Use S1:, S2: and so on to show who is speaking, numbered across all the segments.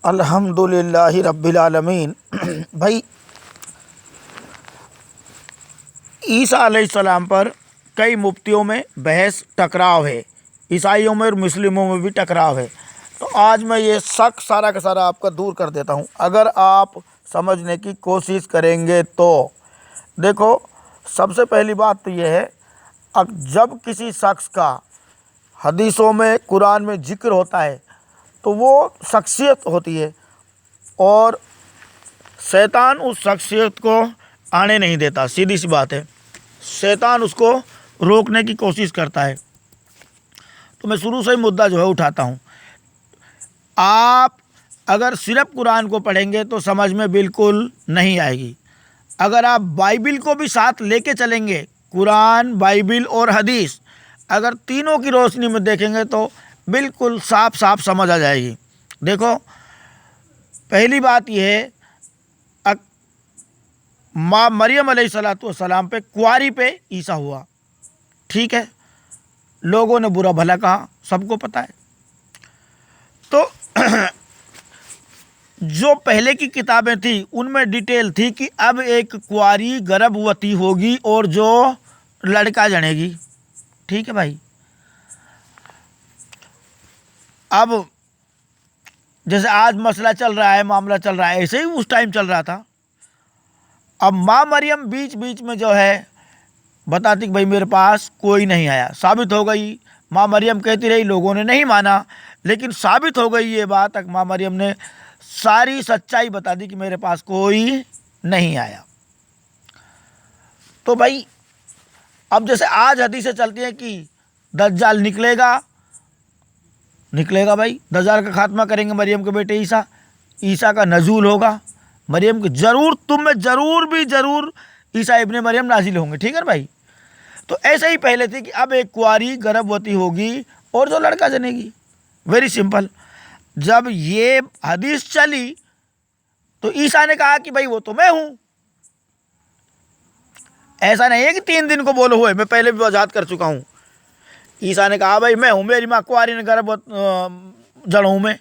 S1: अल्हम्दुलिल्लाहि रब्बिल आलमीन। भाई, ईसा अलैहिस्सलाम पर कई मुफ्तियों में बहस टकराव है, ईसाइयों में और मुस्लिमों में भी टकराव है। तो आज मैं ये शक सारा का सारा आपका दूर कर देता हूँ, अगर आप समझने की कोशिश करेंगे तो। देखो, सबसे पहली बात तो ये है, अब जब किसी शख्स का हदीसों में, कुरान में जिक्र होता है तो वो शख्सियत होती है, और शैतान उस शख्सियत को आने नहीं देता। सीधी सी बात है, शैतान उसको रोकने की कोशिश करता है। तो मैं शुरू से ही मुद्दा जो है उठाता हूँ। आप अगर सिर्फ कुरान को पढ़ेंगे तो समझ में बिल्कुल नहीं आएगी। अगर आप बाइबिल को भी साथ लेके चलेंगे, कुरान, बाइबिल और हदीस, अगर तीनों की रोशनी में देखेंगे तो बिल्कुल साफ साफ समझ आ जाएगी। देखो, पहली बात यह है, माँ मरियम अलैहिस्सलाम पे, कुंवारी पे ईसा हुआ, ठीक है। लोगों ने बुरा भला कहा, सबको पता है। तो जो पहले की किताबें थी उनमें डिटेल थी कि अब एक कुंवारी गर्भवती होगी और जो लड़का जनेगी, ठीक है भाई। अब जैसे आज मसला चल रहा है, मामला चल रहा है, ऐसे ही उस टाइम चल रहा था। अब माँ मरियम बीच बीच में जो है बताती कि भाई मेरे पास कोई नहीं आया। साबित हो गई, माँ मरियम कहती रही, लोगों ने नहीं माना, लेकिन साबित हो गई ये बात। माँ मरियम ने सारी सच्चाई बता दी कि मेरे पास कोई नहीं आया। तो भाई, अब जैसे आज हदीसें चलती हैं कि दज्जाल निकलेगा भाई, दज्जाल का खात्मा करेंगे मरियम के बेटे ईसा, ईसा का नजूल होगा, मरियम के जरूर, तुम में जरूर ईसा इब्ने मरियम नाजिल होंगे, ठीक है ना भाई। तो ऐसे ही पहले थी कि अब एक कुंवारी गर्भवती होगी और जो लड़का जनेगी। Very simple. जब ये हदीस चली तो ईसा ने कहा कि भाई वो तो मैं हूं। ऐसा नहीं है कि 3 दिन को बोलो हुए, मैं पहले भी वजाहत कर चुका हूं। ईसा ने कहा भाई मैं हूं, मेरी माँ कुंवारी ने गर्भ जड़ हूं मैं,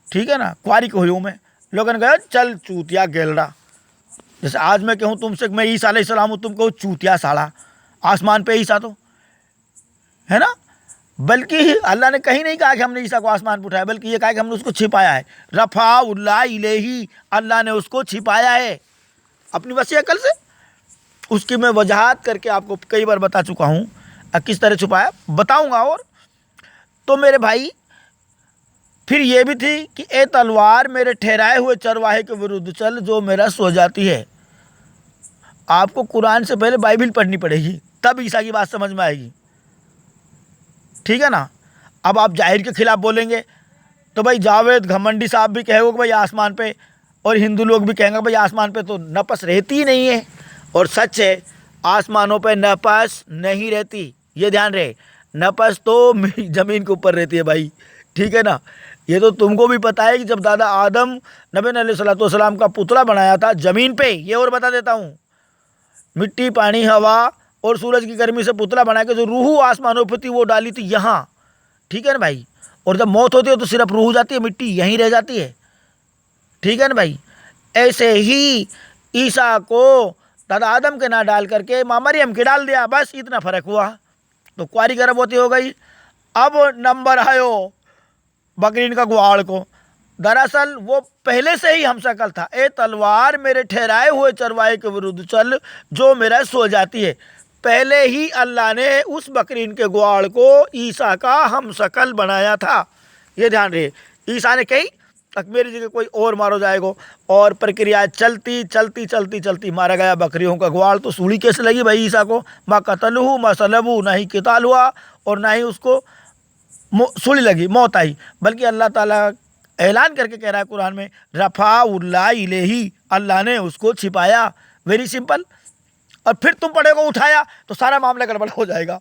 S1: ठीक है ना, कुंवारी को हुई हूं मैं। लोगों ने कहा चल चूतिया गेलड़ा। जैसे आज मैं कहूँ तुमसे मैं ईसा अलैहिस्सलाम हूँ, तुम कहो चूतिया साला, आसमान पे ईसा तो है ना। बल्कि अल्लाह ने कहीं नहीं कहा कि हमने ईसा को आसमान पर उठाया, बल्कि ये कहा कि हमने उसको छिपाया है। रफ़ा उल्ला इलेही, अल्लाह ने उसको छिपाया है अपनी वसी अकल से। उसकी मैं वजाहत करके आपको कई बार बता चुका हूँ किस तरह छुपाया, बताऊँगा। और तो मेरे भाई, फिर ये भी थी कि ए तलवार मेरे ठहराए हुए चरवाहे के विरुद्ध चल जो मेरा सो जाती है। आपको कुरान से पहले बाइबिल पढ़नी पड़ेगी, तब ईसा की बात समझ में आएगी, ठीक है ना। अब आप जाहिर के खिलाफ बोलेंगे तो भाई जावेद घमंडी साहब भी कहेगा कि भाई आसमान पे, और हिंदू लोग भी कहेंगे भाई आसमान पे तो नपस रहती ही नहीं है। और सच है, आसमानों पे नपस नहीं रहती, ये ध्यान रहे। नपस तो ज़मीन के ऊपर रहती है भाई, ठीक है ना। ये तो तुमको भी पता है कि जब दादा आदम नबी अलैहिस्सलाम का पुतला बनाया था ज़मीन पे, ये और बता देता हूँ, मिट्टी, पानी, हवा और सूरज की गर्मी से पुतला बना के जो रूह आसमानों पर थी वो डाली थी यहाँ, ठीक है ना भाई। और जब मौत होती है तो सिर्फ रूह जाती है, मिट्टी यहीं रह जाती है, ठीक है ना भाई। ऐसे ही ईसा को दादा आदम के ना डाल करके माँ मरियम के डाल दिया, बस इतना फ़र्क हुआ। तो कुंवारी गर्भवती हो गई। अब नंबर आयो बकरीन का गुआड़ को। दरअसल वो पहले से ही हमशक्ल था। ए तलवार मेरे ठहराए हुए चरवाहे के विरुद्ध चल जो मेरा सो जाती है। पहले ही अल्लाह ने उस बकरीन के गुआड़ को ईसा का हमशक्ल बनाया था, ये ध्यान रहे। ईसा ने कही तक मेरी जगह कोई और मारो जाएगा, और प्रक्रिया चलती मारा गया बकरियों का गुआड़। तो सूली कैसे लगी भाई ईसा को? माँ कतलहू माँ सलबू, ना ही किताल हुआ और ना ही उसको सूली लगी, मौत आई। बल्कि अल्लाह ताला ऐलान करके कह रहा है कुरान में, रफ़ा उल्ला इलेही, अल्लाह ने उसको छिपाया। Very simple. और फिर तुम पढ़ेगा उठाया तो सारा मामला गड़बड़ हो जाएगा।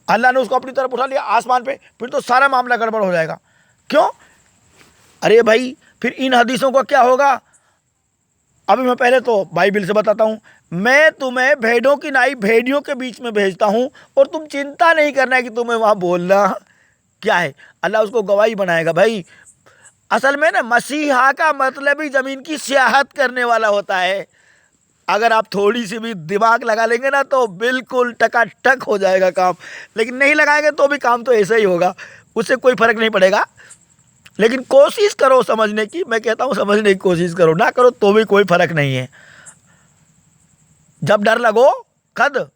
S1: अल्लाह ने उसको अपनी तरफ उठा लिया आसमान पे, फिर तो सारा मामला गड़बड़ हो जाएगा। क्यों? अरे भाई, फिर इन हदीसों का क्या होगा? अभी मैं पहले तो बाइबिल से बताता हूँ। मैं तुम्हें भेड़ों की नाई भेड़ियों के बीच में भेजता हूँ, और तुम चिंता नहीं करना है कि तुम्हें वहाँ बोलना क्या है। अल्लाह उसको गवाही बनाएगा भाई। असल में ना मसीहा का मतलब ही ज़मीन की सियाहत करने वाला होता है। अगर आप थोड़ी सी भी दिमाग लगा लेंगे ना तो बिल्कुल टकाटक हो जाएगा काम, लेकिन नहीं लगाएंगे तो भी काम तो ऐसा ही होगा, उससे कोई फर्क नहीं पड़ेगा। लेकिन कोशिश करो समझने की, मैं कहता हूँ समझने की कोशिश करो, ना करो तो भी कोई फर्क नहीं है। जब डर लगो कद,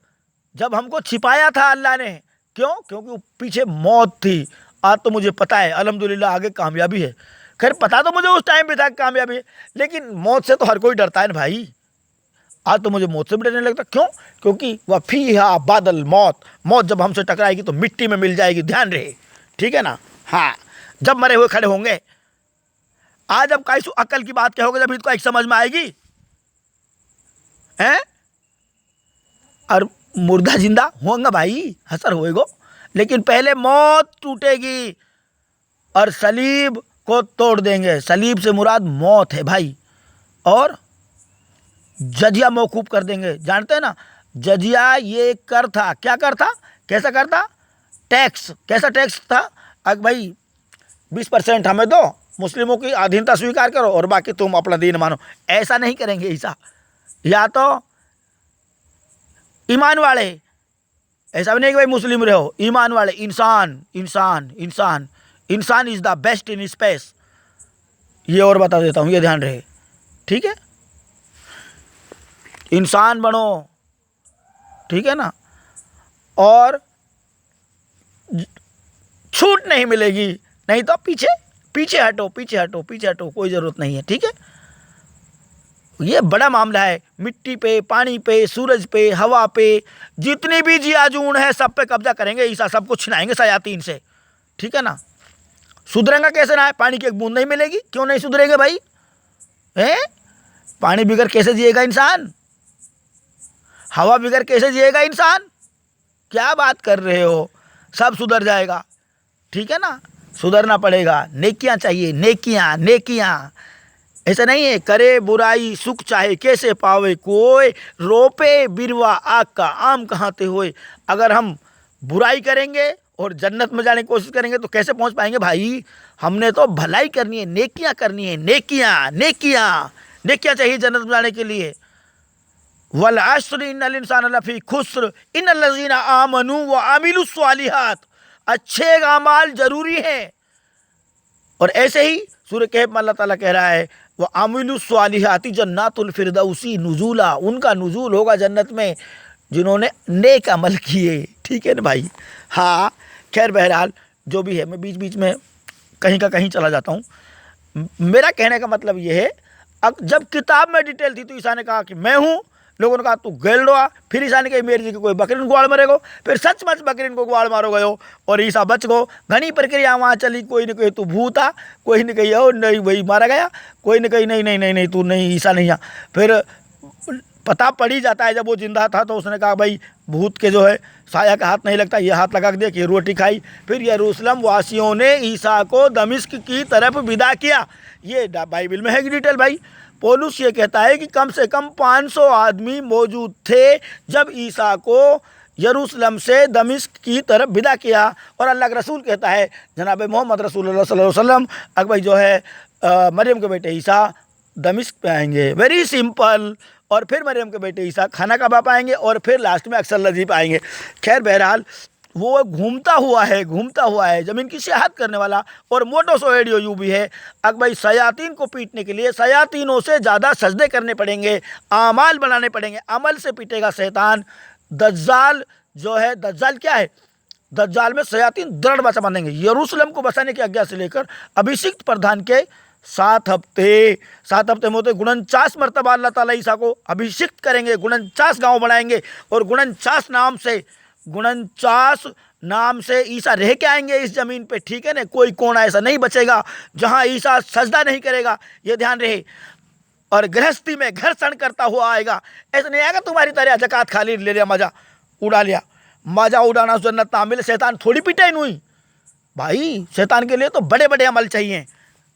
S1: जब हमको छिपाया था अल्लाह ने, क्यों? क्योंकि पीछे मौत थी। आज तो मुझे पता है अल्हम्दुलिल्लाह आगे कामयाबी है। खैर पता तो मुझे उस टाइम भी था कामयाबी है, लेकिन मौत से तो हर कोई डरता है ना भाई। आज तो मुझे मौत से भी डरने लगता, क्यों? क्योंकि वह फीहा बादल मौत, मौत जब हमसे टकराएगी तो मिट्टी में मिल जाएगी, ध्यान रहे, ठीक है ना। हाँ, जब मरे हुए खड़े होंगे। आज अब कैसु अकल की बात कहोगे जब इसको एक समझ में आएगी हैं? और मुर्दा जिंदा होगा भाई, हसर होएगो, लेकिन पहले मौत टूटेगी और सलीब को तोड़ देंगे। सलीब से मुराद मौत है भाई। और जजिया मौकूफ कर देंगे, जानते हैं ना जजिया ये कर था, क्या कर था, कैसा कर था? टैक्स। कैसा टैक्स था? अगर भाई 20% हमें दो, मुस्लिमों की अधीनता स्वीकार करो और बाकी तुम अपना दीन मानो। ऐसा नहीं करेंगे ईसा, या तो ईमान वाले, ऐसा भी नहीं कि भाई मुस्लिम रहो, ईमान वाले, इंसान इंसान इंसान इंसान is the best in space. ये और बता देता हूँ, ये ध्यान रहे, ठीक है। इंसान बनो, ठीक है ना। और छूट नहीं मिलेगी, नहीं तो पीछे पीछे हटो, पीछे हटो, पीछे हटो, कोई ज़रूरत नहीं है, ठीक है। ये बड़ा मामला है। मिट्टी पे, पानी पे, सूरज पे, हवा पे, जितनी भी जियाजून है सब पे कब्जा करेंगे ईसा, सब कुछ छिनाएंगे शयातीन से, ठीक है ना। सुधरेगा कैसे ना है? पानी की एक बूंद नहीं मिलेगी, क्यों नहीं सुधरेगा भाई? हैं? पानी बिगर कैसे जिएगा इंसान? हवा बिगर कैसे जिएगा इंसान? क्या बात कर रहे हो? सब सुधर जाएगा, ठीक है ना। सुधरना पड़ेगा, नेकियां चाहिए, नेकियां नेकियां। ऐसा नहीं है करे बुराई सुख चाहे कैसे पावे कोई, रोपे बिरवा आग का आम कहाँते होए। अगर हम बुराई करेंगे और जन्नत में जाने की कोशिश करेंगे तो कैसे पहुंच पाएंगे भाई? हमने तो भलाई करनी है, नेकियां करनी है, नेकियां नेकियां नेकियां चाहिए जन्नत में जाने के लिए। वल अस्र इन्नल इंसान लफी खुस्र इन्नल लज़ीना आमनू व अमिलुस स्वालिहात। अच्छे अमाल जरूरी हैं। और ऐसे ही सूरह कहफ में अल्लाह ताला कह रहा है वह आमिलुस स्वालिहाती जन्नातुल फिरदौसी नुज़ूला, उनका नुज़ूल होगा जन्नत में जिन्होंने नेक अमल किए, ठीक है ना भाई। हाँ खैर बहरहाल जो भी है, मैं बीच बीच में कहीं का कहीं चला जाता हूँ। मेरा कहने का मतलब ये है, अब जब किताब में डिटेल थी तो ईसा ने कहा कि मैं हूँ, लोगों ने कहा तू गेल डोआ, फिर ईसा ने कहा मेरी जी कोई बकरीन ग्वाड़ मरेगो, फिर सचमुच बकरीन को ग्वाड़ मारो गयो और ईसा बच गो। घनी प्रक्रिया वहाँ चली, कोई न कही तू भूत आ, कोई न कही ओ नहीं वही मारा गया, कोई न कही नहीं नहीं नहीं नहीं तू नहीं ईसा नहीं आ। फिर पता पड़ ही जाता है जब वो जिंदा था तो उसने कहा भाई भूत के जो है साया का हाथ नहीं लगता, ये हाथ लगा के देख, ये रोटी खाई। फिर यरूशलेम वासियों ने ईसा को दमिश्क की तरफ विदा किया। ये बाइबल में है कि डिटेल भाई। पौलुस ये कहता है कि कम से कम 500 आदमी मौजूद थे जब ईसा को यरूशलेम से दमिश्क की तरफ विदा किया। और अल्लाह का रसूल कहता है जनाब मोहम्मद रसूलुल्लाह सल्लल्लाहु अलैहि वसल्लम अब भाई जो है मरियम के बेटे ईसा दमिश्क पे आएंगे, वेरी सिंपल। और फिर मरियम के बेटे ईसा खाना कबा पाएंगे और फिर लास्ट में अक्सर लजीब आएंगे। खैर बहरहाल वो घूमता हुआ है ज़मीन की सियाहत करने वाला। और मोटो सो एडियो यू भी है, अगर भाई शयातीन को पीटने के लिए शयातीनों से ज़्यादा सजदे करने पड़ेंगे, आमाल बनाने पड़ेंगे, अमल से पीटेगा शैतान। दज्जाल जो है, दज्जाल क्या है? दज्जाल में शयातीन दृढ़ बसा बांधेंगे। यरूशलेम को बसाने की आज्ञा से लेकर अभिषिक्त प्रधान के 7 हफ्ते में होते 49 मरतबा अल्लाह ताला ईसा को अभिषिक्त करेंगे, 49 गाँव बनाएंगे और 49 नाम से ईसा रह के आएंगे इस ज़मीन पे, ठीक है ना। कोई कोना ऐसा नहीं बचेगा जहां ईसा सजदा नहीं करेगा, ये ध्यान रहे। और गृहस्थी में घर्षण करता हुआ आएगा, ऐसा नहीं आएगा तुम्हारी तरह जकात खाली ले लिया, मजा उड़ा लिया। मजा उड़ाना जन्नत ना मिले, शैतान थोड़ी पिटाई हुई भाई। शैतान के लिए तो बड़े बड़े अमल चाहिए,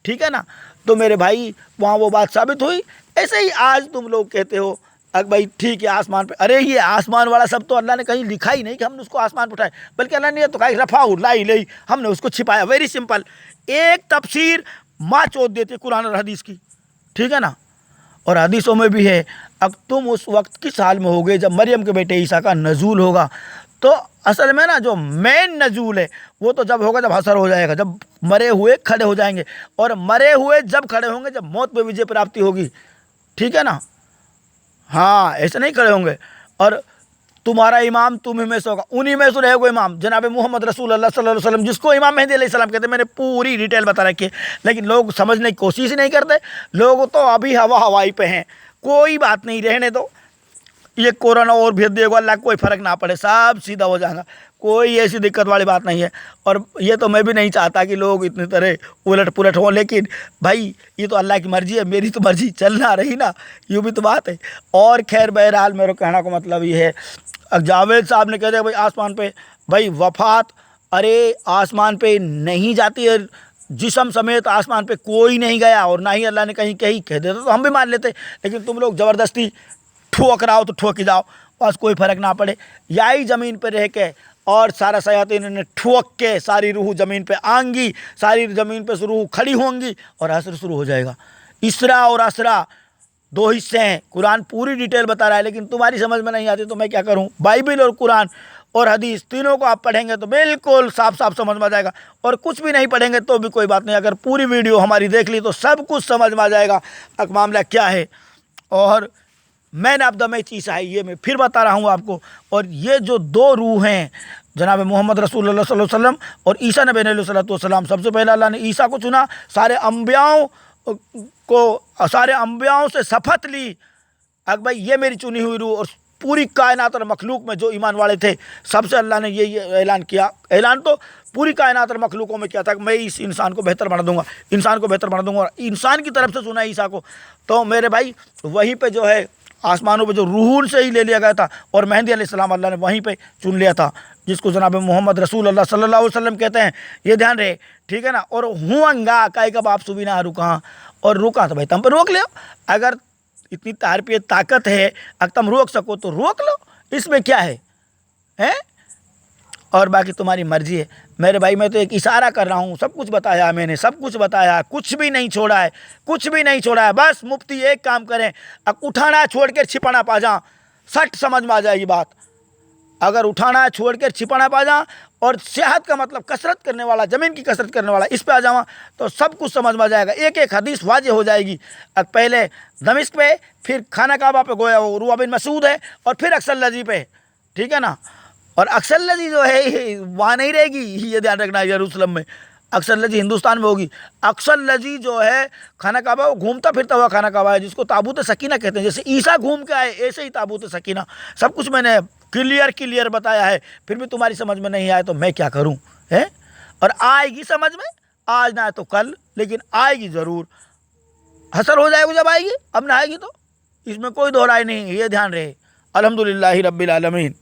S1: ठीक है ना। तो मेरे भाई वहाँ वो बात साबित हुई। ऐसे ही आज तुम लोग कहते हो अगर भाई ठीक है आसमान पे, अरे ये आसमान वाला सब तो अल्लाह ने कहीं लिखा ही नहीं कि हमने उसको आसमान पर उठाए, बल्कि अल्लाह ने तो कहा रफा लाई हमने उसको छिपाया। Very simple. एक तफसीर माँ चोट देती है कुरान और हदीस की, ठीक है ना। और हदीसों में भी है, अब तुम उस वक्त किस हाल में होगे जब मरियम के बेटे ईसा का नजूल होगा। तो असल में ना जो मेन नजूल है वो तो जब होगा जब हसर हो जाएगा, जब मरे हुए खड़े हो जाएंगे, और मरे हुए जब खड़े होंगे जब मौत पे विजय प्राप्ति होगी, ठीक है ना। हाँ, ऐसे नहीं खड़े होंगे। और तुम्हारा इमाम तुम ही में से होगा, उन्हीं में से रहेगा इमाम जनाब मोहम्मद रसूल अल्लाह सल्लल्लाहु अलैहि वसल्लम, जिसको इमाम मेहदी अलैहिस्सलाम कहते हैं। मैंने पूरी डिटेल बता रखी है, लेकिन लोग समझने की कोशिश ही नहीं करते। लोग तो अभी हवा हवाई पे हैं। कोई बात नहीं, रहने दो, ये कोरोना और भेज देगा, अल्लाह कोई फ़र्क ना पड़े, सब सीधा हो जाएगा, कोई ऐसी दिक्कत वाली बात नहीं है। और ये तो मैं भी नहीं चाहता कि लोग इतनी तरह उलट पुलट हों, लेकिन भाई ये तो अल्लाह की मर्ज़ी है, मेरी तो मर्ज़ी चलना रही ना, यूँ भी तो बात है। और खैर बहरहाल मेरे कहना का मतलब ये है, जावेद साहब ने कह दिया भाई आसमान पे, भाई वफ़ात, अरे आसमान पे नहीं जाती है, जिस्म समेत आसमान पे कोई नहीं गया, और ना ही अल्लाह ने कहीं कहीं कह देता तो हम भी मान लेते। लेकिन तुम लोग ज़बरदस्ती ठोक रहा हो तो ठोक ही जाओ, बस कोई फ़र्क ना पड़े। यही ज़मीन पे रह के और सारा शयातीन ने ठोक के सारी रूह ज़मीन पे आएंगी, सारी ज़मीन पे रूह खड़ी होंगी और हश्र शुरू हो जाएगा। इसरा और असरा दो हिस्से हैं, कुरान पूरी डिटेल बता रहा है, लेकिन तुम्हारी समझ में नहीं आती तो मैं क्या करूं। बाइबल और कुरान और हदीस तीनों को आप पढ़ेंगे तो बिल्कुल साफ साफ समझ में आ जाएगा, और कुछ भी नहीं पढ़ेंगे तो भी कोई बात नहीं, अगर पूरी वीडियो हमारी देख ली तो सब कुछ समझ में आ जाएगा अब मामला क्या है। और मैन ऑफ द मैच ईसा है, ये मैं फिर बता रहा हूँ आपको। और ये जो दो रूह हैं जनाब मोहम्मद रसूलुल्लाह सल्लल्लाहु अलैहि वसल्लम और ईसा नबी अलैहिस्सलाम, सबसे पहले अल्लाह ने ईसा को चुना, सारे अम्बियाओं से शपथ ली अब भाई ये मेरी चुनी हुई रूह। और पूरी कायनात और मखलूक में जो ईमान वाले थे सबसे अल्लाह ने ये ऐलान किया, ऐलान तो पूरी कायनात और मखलूकों में किया था कि मैं इस इंसान को बेहतर बना दूंगा, इंसान को बेहतर बना दूंगा, और इंसान की तरफ से सुना ईसा को। तो मेरे भाई वहीं पे जो है आसमानों पे जो रूह से ही ले लिया गया था, और मेहदी अलैहिस्सलाम अल्लाह ने वहीं पे चुन लिया था, जिसको जनाब मोहम्मद रसूल अल्लाह सल्लल्लाहु अलैहि वसल्लम कहते हैं, ये ध्यान रहे, ठीक है ना। और हुआंगा काई का बाप सुबीना रुका, और रुका तो भाई तुम पर रोक लो, अगर इतनी तार पे ताकत है अगर तुम रोक सको तो रोक लो, इसमें क्या है, हैं? और बाकी तुम्हारी मर्जी है मेरे भाई, मैं तो एक इशारा कर रहा हूँ, सब कुछ बताया मैंने, सब कुछ बताया, कुछ भी नहीं छोड़ा है, कुछ भी नहीं छोड़ा है। बस मुफ्ती एक काम करें, अब उठाना छोड़ कर छिपाना पा जा, सट समझ में आ जाएगी बात। अगर उठाना छोड़ कर छिपाना पा जा, और सेहत का मतलब कसरत करने वाला, ज़मीन की कसरत करने वाला, इस पे आ जावा तो सब कुछ समझ में आ जाएगा, एक एक हदीस वाज़ेह हो जाएगी। अब पहले दमिश्क पे, फिर खाना काबा पे गोया वो रुआ बिन मसूद है, और फिर अक्सर लजी पे, ठीक है ना। और अक्सर लजी जो है वहाँ नहीं रहेगी, ये ध्यान रखना, यरूशलेम में अक्सर लजी हिंदुस्तान में होगी। अक्सर लजी जो है खाना काबा वो घूमता फिरता हुआ खाना काबा है, जिसको ताबूत सकीना कहते हैं। जैसे ईसा घूम के आए ऐसे ही ताबूत सकीना, सब कुछ मैंने क्लियर बताया है, फिर भी तुम्हारी समझ में नहीं आए तो मैं क्या करूं, है। और आएगी समझ में, आज ना आए तो कल, लेकिन आएगी ज़रूर, हसर हो जाएगी जब आएगी, अब ना आएगी तो इसमें कोई दो राय नहीं, ये ध्यान रहे। अल्हम्दुलिल्लाहि रब्बिल आलमीन।